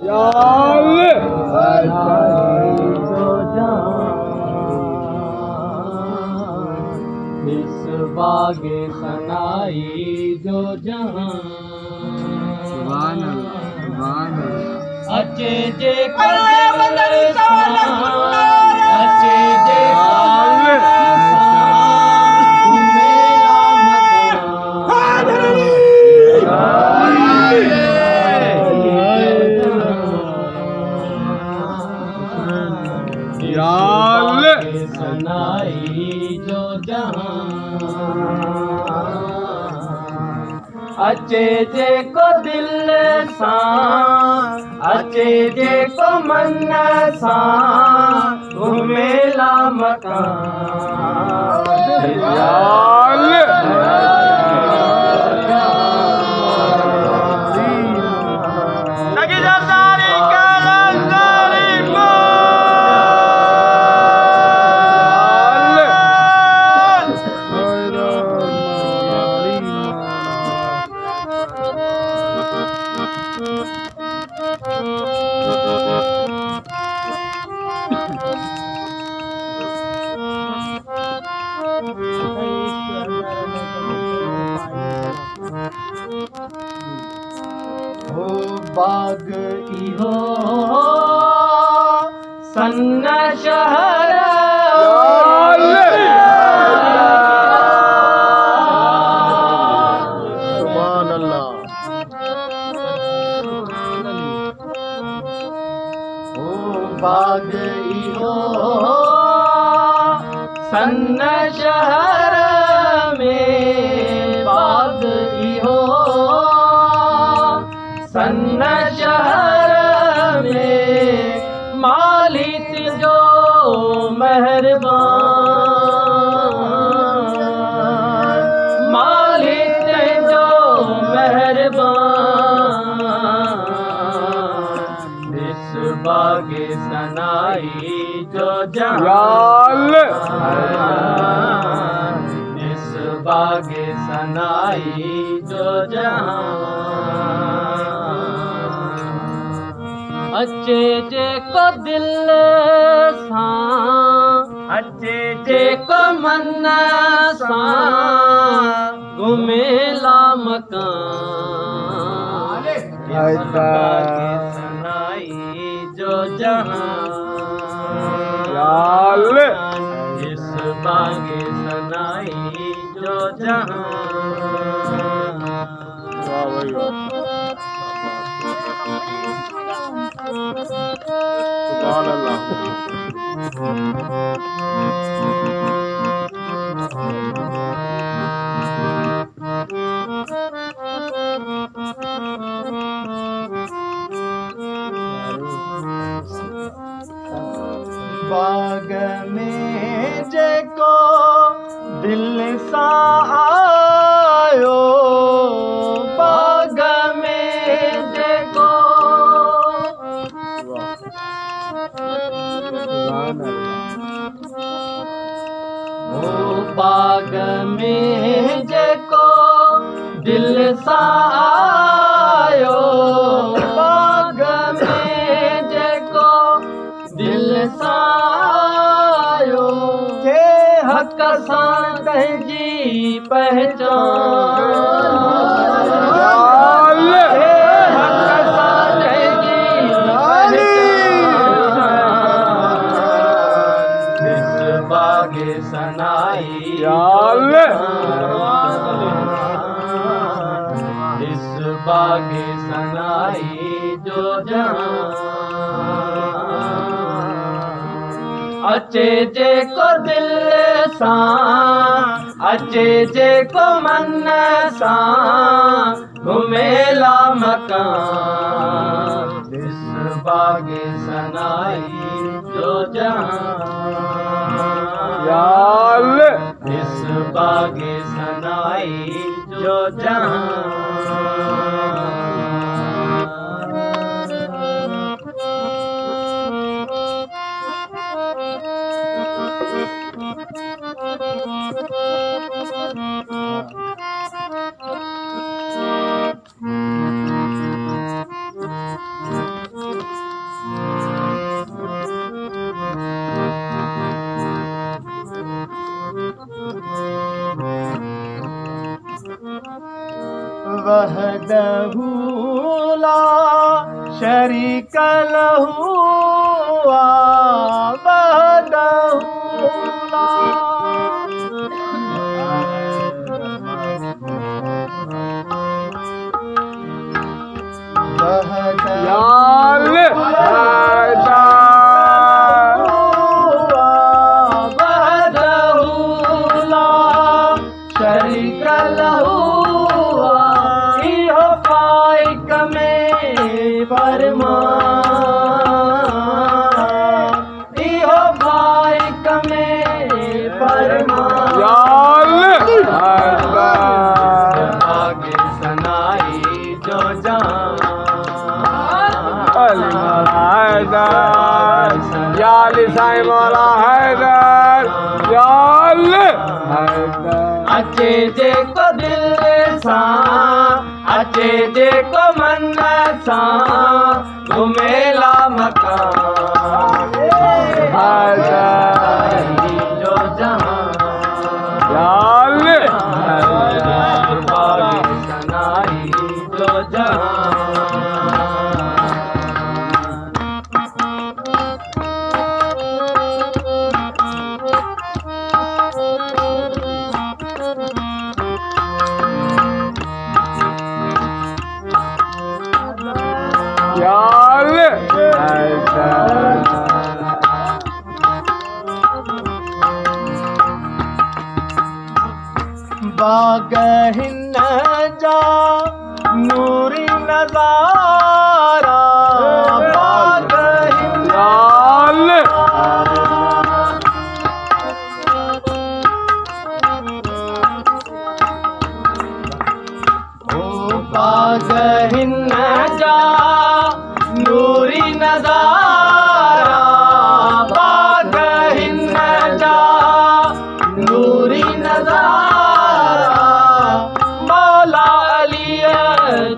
या अल्लाह जो जहां इस बागे सनाई जो जहां सुभान अल्लाह सुभान अल्लाह अचे जे अचे जे सनाई जो जहां अचे जे को दिल सां अचे जे को मन सां घुमेला मकान या हो बाग इहो सन्न शहर सुभान अल्लाह हो बाग इहो सन्न शहर में बाग इहो सन्न शहर में मालिक जो मेहरबान मालिक जो मेहरबान इस बागे सनाई जो जहां इस बागे सनाई जो जहां अचे जे को दिल सां अचे जे को मन सां घुमेला मकान इस बागे सनाई जो जहां इस बागे सनाई जो जहां सुभान अल्लाह बाग में जेको दिल सां आयो बाग में जेको ओ बाग में जेको दिल सां आयो बाग में जेको दिल सां आयो के हक़ सां कंहिंजी पहचान के हक़ सां कंहिंजी पहचान इस बागे सनाई इस बागे सनाई जो जहां अचे जे को दिल सां अचे जे को मन सां घुमेला मकान इस बागे सनाई जो जहां इस बागे सनाई जो जहां शरीक लहू वहदहू ला या अल्लाह शरीक लहू इहो पाइक में फरमान इहो पाइक में फरमान या अल्लाह आगे सनाई जो जान अली मौला हैदर या अली साईं मौला हैदर या अल्लाह हैदर अचे जेको दिल सां अचे जेको मन सां घुमेला मकान हैदर जो जहां या अल्लाह सनाई जो जहां या अल्लाह बाग हिन जा नूरी नज़ारा बाग हिन या बाग हिन जा नूरी नज़ारा बाग हिन जा नूरी नज़ारा मौला अली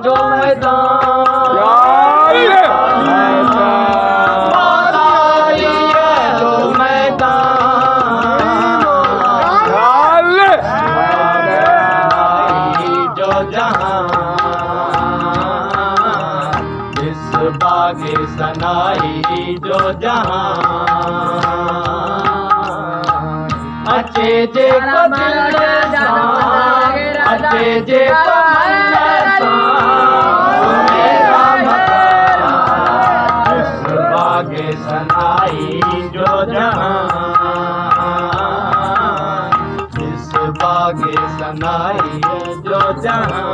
जो मैदान मौला अली जो मैदान जो जहां इस बागे सनाई जो जहां अचे जेको दिल सां अचे जेको मन सां मेरा मकान इस बागे सनाई जो जहां इस बागे सनाई जो जहां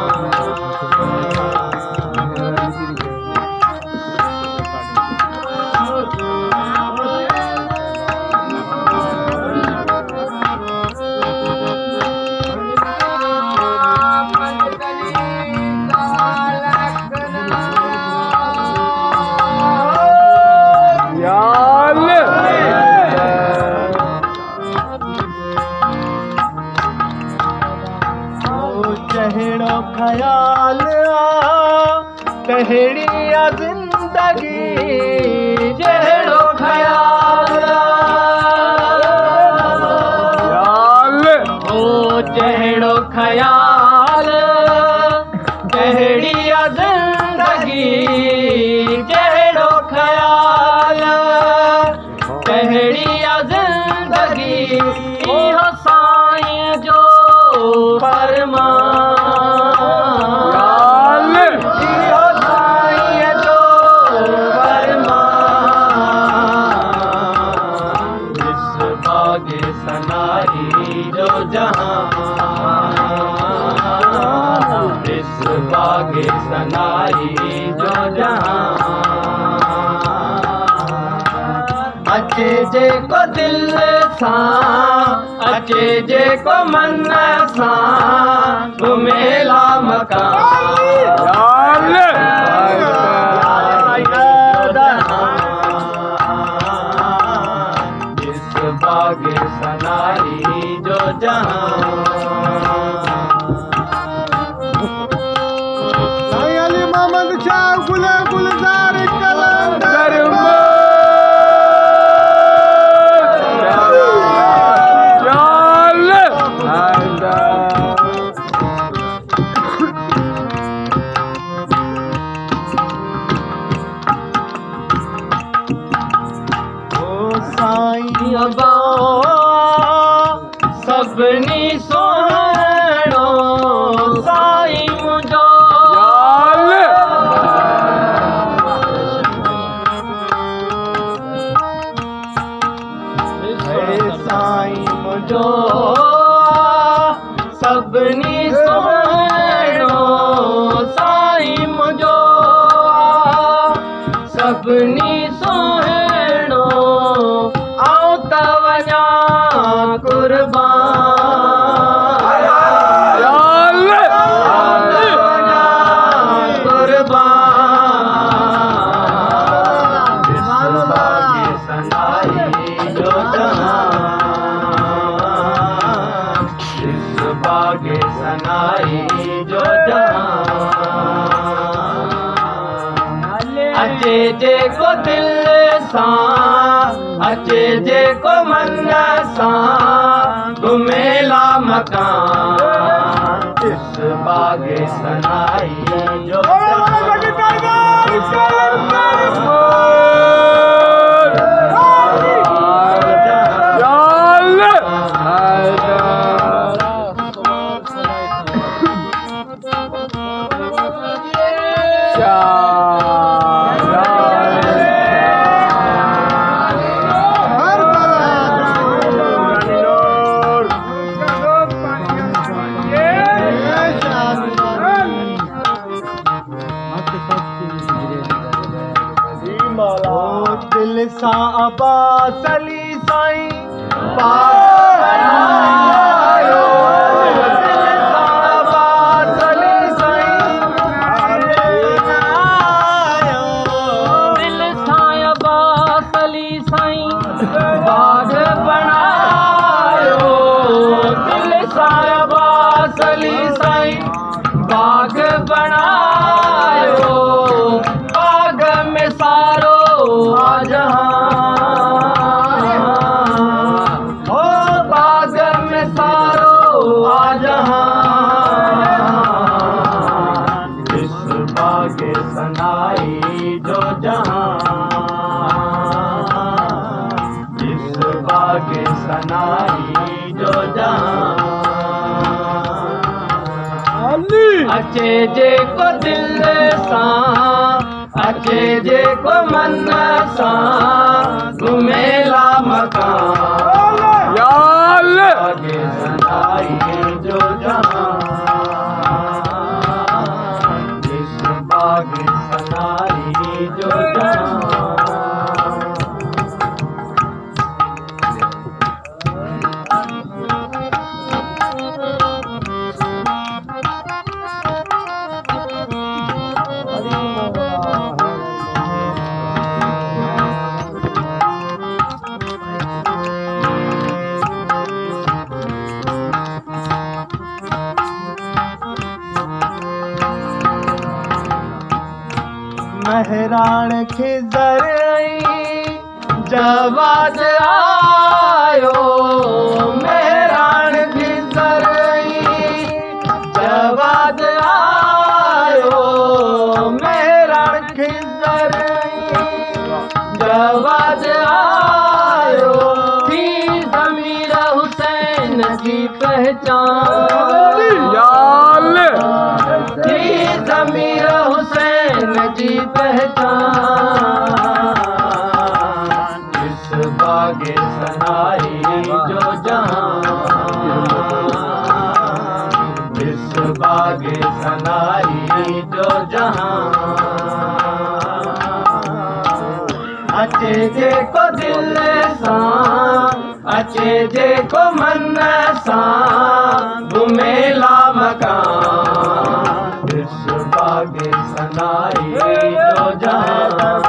जहिड़ो ख्याल तहिड़ी ज़िंदगी जहिड़ो ख्याल ओ जहिड़ो ख्याल तहिड़ी ज़िंदगी जहिड़ो ख्याल तहिड़ी ज़िंदगी इहो साईं जो फरमान इहो साईं जो फरमान इस बागे सनाई जो जहां इस बागे सनाई जो जहां अचे जेको दिल सां अचे जेको मन सां घुमेला मकान जिस बागे सनाई जो जहां साईं अली मोहम्मद शाह गुलजार कलंदर अबा सभिनी सुहिणो साईं मुंहिंजो साईं मुंहिंजो सभिनी सुहिणो साईं मुंहिंजो सभिनी सुहिणो आऊं त वञा कुर्बान बागे सनाई जो अचे जेको दिल सां अचे जेको मन सां घुमेला मकान इस बागे सनाई जो दिल सा अब्बास अली साईं बनायो दिल सा अब्बास अली साईं बनायो दिल सा अब्बास अली साईं बाग बनायो दिल सा अब्बास अली साईं बाग बनायो बाग में सारो ओ बाग में सारो आजहां इस बागे सनाई जो जहां इस बागे सनाई जो जहां अचे जेको दिल सां अचे जेको मन सां घुमेला मकान बागे सनाई जो जहां इस बागे सनाई जो जहां महराण खिज़र जवाद आयो महराण खिज़र जवाद आयो महराण खिज़र जवाद आयो थी ज़मीर हुसैन जी पहचान थी ज़मीर हुसैन जी पहचान इस बागे सनाई जो जहां इस बागे सनाई जो जहां अचे जेको दिल सां अचे जेको मन सां घुमेला मकान इस बागे सनाई जो जहां